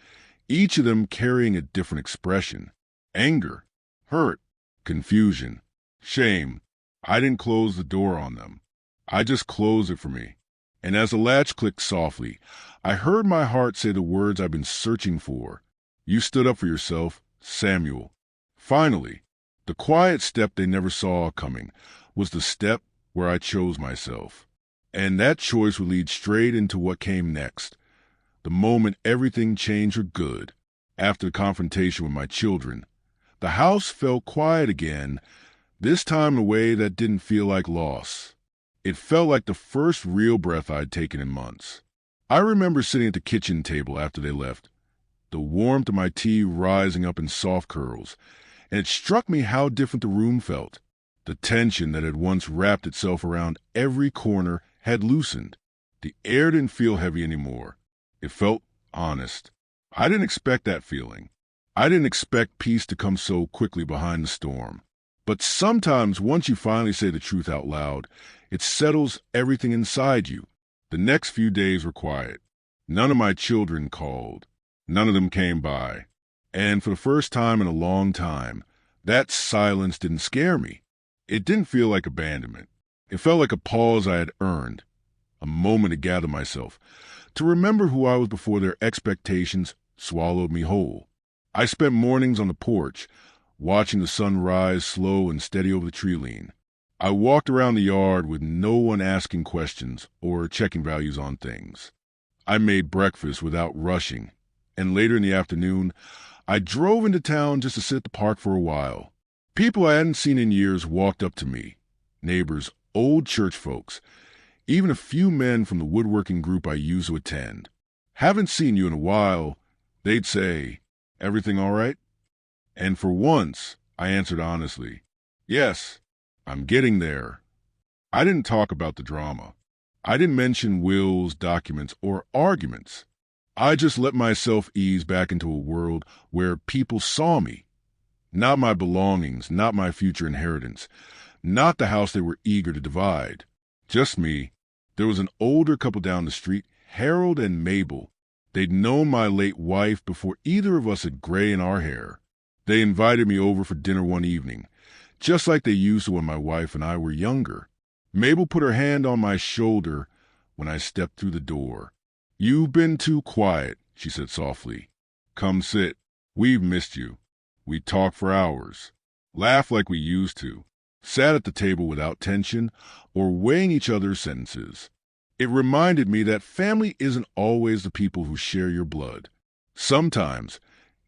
each of them carrying a different expression. Anger, hurt, confusion, shame. I didn't close the door on them. I just closed it for me. And as the latch clicked softly, I heard my heart say the words I've been searching for. You stood up for yourself, Samuel. Finally, the quiet step they never saw coming was the step where I chose myself. And that choice would lead straight into what came next. The moment everything changed for good, after the confrontation with my children. The house felt quiet again, this time in a way that didn't feel like loss. It felt like the first real breath I'd taken in months. I remember sitting at the kitchen table after they left, the warmth of my tea rising up in soft curls, and it struck me how different the room felt. The tension that had once wrapped itself around every corner had loosened. The air didn't feel heavy anymore. It felt honest. I didn't expect that feeling. I didn't expect peace to come so quickly behind the storm. But sometimes once you finally say the truth out loud, it settles everything inside you. The next few days were quiet. None of my children called. None of them came by. And for the first time in a long time, that silence didn't scare me. It didn't feel like abandonment. It felt like a pause I had earned, a moment to gather myself, to remember who I was before their expectations swallowed me whole. I spent mornings on the porch, watching the sun rise slow and steady over the tree line. I walked around the yard with no one asking questions or checking values on things. I made breakfast without rushing, and later in the afternoon, I drove into town just to sit at the park for a while. People I hadn't seen in years walked up to me, neighbors, old church folks, even a few men from the woodworking group I used to attend. Haven't seen you in a while, they'd say, everything all right? And for once, I answered honestly, yes, I'm getting there. I didn't talk about the drama. I didn't mention wills, documents, or arguments. I just let myself ease back into a world where people saw me. Not my belongings, not my future inheritance, not the house they were eager to divide. Just me. There was an older couple down the street, Harold and Mabel. They'd known my late wife before either of us had gray in our hair. They invited me over for dinner one evening, just like they used to when my wife and I were younger. Mabel put her hand on my shoulder when I stepped through the door. You've been too quiet, she said softly. Come sit. We've missed you. We talked for hours, laughed like we used to, sat at the table without tension or weighing each other's sentences. It reminded me that family isn't always the people who share your blood. Sometimes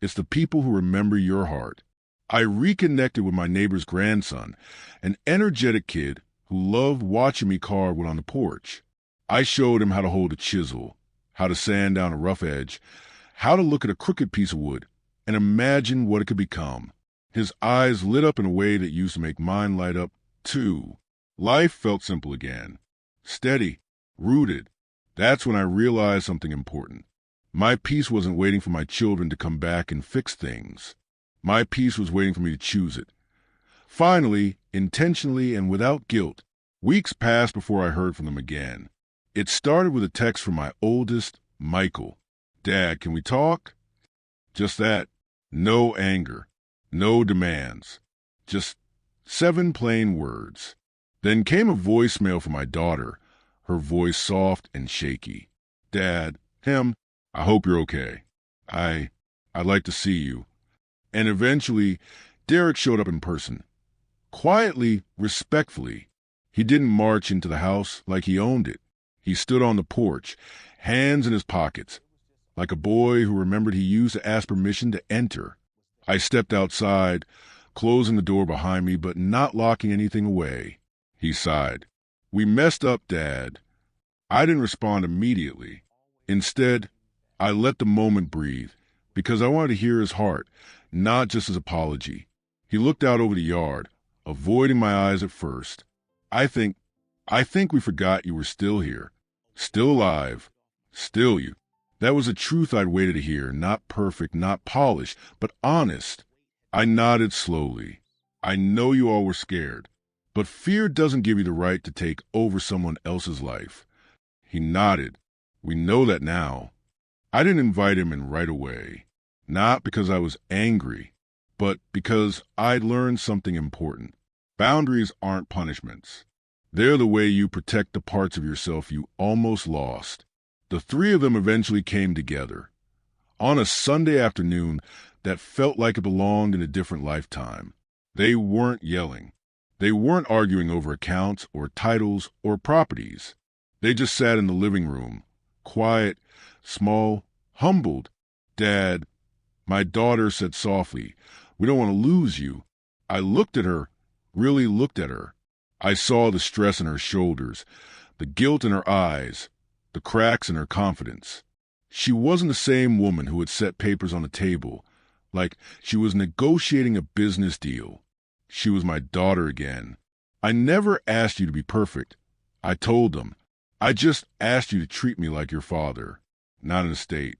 it's the people who remember your heart. I reconnected with my neighbor's grandson, an energetic kid who loved watching me carve wood on the porch. I showed him how to hold a chisel, how to sand down a rough edge, how to look at a crooked piece of wood and imagine what it could become. His eyes lit up in a way that used to make mine light up, too. Life felt simple again. Steady. Rooted. That's when I realized something important. My peace wasn't waiting for my children to come back and fix things. My peace was waiting for me to choose it. Finally, intentionally and without guilt, weeks passed before I heard from them again. It started with a text from my oldest, Michael. "Dad, can we talk?" Just that. No anger. No demands. Just 7 plain words. Then came a voicemail from my daughter, her voice soft and shaky. "Dad, I hope you're okay. I'd like to see you." And eventually, Derek showed up in person. Quietly, respectfully. He didn't march into the house like he owned it. He stood on the porch, hands in his pockets, like a boy who remembered he used to ask permission to enter. I stepped outside, closing the door behind me, but not locking anything away. He sighed. "We messed up, Dad." I didn't respond immediately. Instead, I let the moment breathe, because I wanted to hear his heart, not just his apology. He looked out over the yard, avoiding my eyes at first. I think we forgot you were still here. Still alive. Still you." That was a truth I'd waited to hear, not perfect, not polished, but honest. I nodded slowly. "I know you all were scared, but fear doesn't give you the right to take over someone else's life." He nodded. "We know that now." I didn't invite him in right away, not because I was angry, but because I'd learned something important. Boundaries aren't punishments. They're the way you protect the parts of yourself you almost lost. The 3 of them eventually came together. On a Sunday afternoon that felt like it belonged in a different lifetime. They weren't yelling. They weren't arguing over accounts or titles or properties. They just sat in the living room, quiet, small, humbled. "Dad," my daughter said softly, "we don't want to lose you." I looked at her, really looked at her. I saw the stress in her shoulders, the guilt in her eyes, the cracks in her confidence. She wasn't the same woman who had set papers on the table, like she was negotiating a business deal. She was my daughter again. "I never asked you to be perfect," I told them. "I just asked you to treat me like your father, not an estate."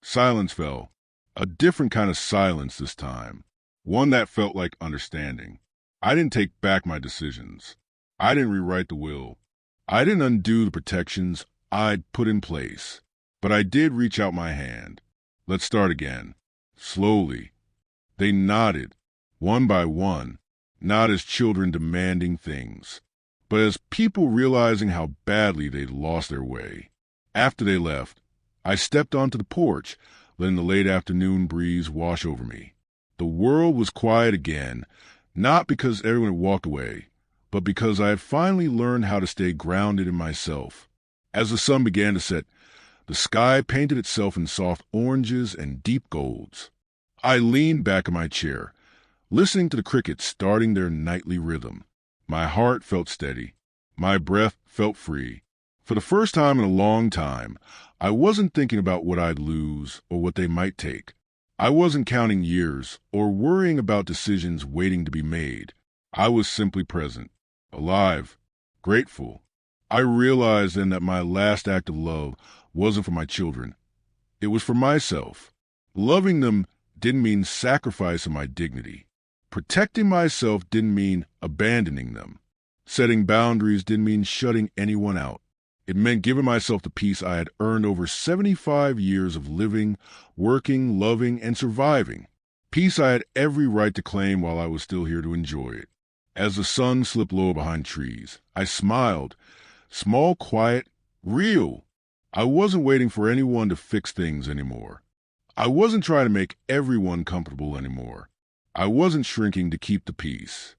Silence fell. A different kind of silence this time. One that felt like understanding. I didn't take back my decisions. I didn't rewrite the will. I didn't undo the protections I'd put in place. But I did reach out my hand. "Let's start again." Slowly. They nodded, one by one, not as children demanding things, but as people realizing how badly they'd lost their way. After they left, I stepped onto the porch, letting the late afternoon breeze wash over me. The world was quiet again, not because everyone had walked away, but because I had finally learned how to stay grounded in myself. As the sun began to set, the sky painted itself in soft oranges and deep golds. I leaned back in my chair, listening to the crickets starting their nightly rhythm. My heart felt steady. My breath felt free. For the first time in a long time, I wasn't thinking about what I'd lose or what they might take. I wasn't counting years or worrying about decisions waiting to be made. I was simply present, alive, grateful. I realized then that my last act of love wasn't for my children. It was for myself. Loving them didn't mean sacrificing my dignity. Protecting myself didn't mean abandoning them. Setting boundaries didn't mean shutting anyone out. It meant giving myself the peace I had earned over 75 years of living, working, loving, and surviving. Peace I had every right to claim while I was still here to enjoy it. As the sun slipped low behind trees, I smiled. Small, quiet, real. I wasn't waiting for anyone to fix things anymore. I wasn't trying to make everyone comfortable anymore. I wasn't shrinking to keep the peace.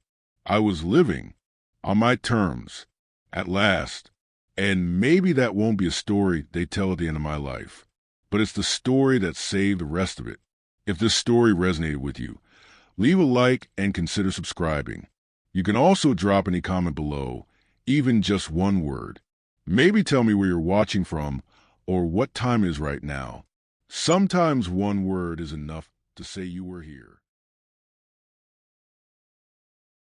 I was living on my terms, at last. And maybe that won't be a story they tell at the end of my life, but it's the story that saved the rest of it. If this story resonated with you, leave a like and consider subscribing. You can also drop any comment below, even just one word. Maybe tell me where you're watching from or what time it is right now. Sometimes one word is enough to say you were here.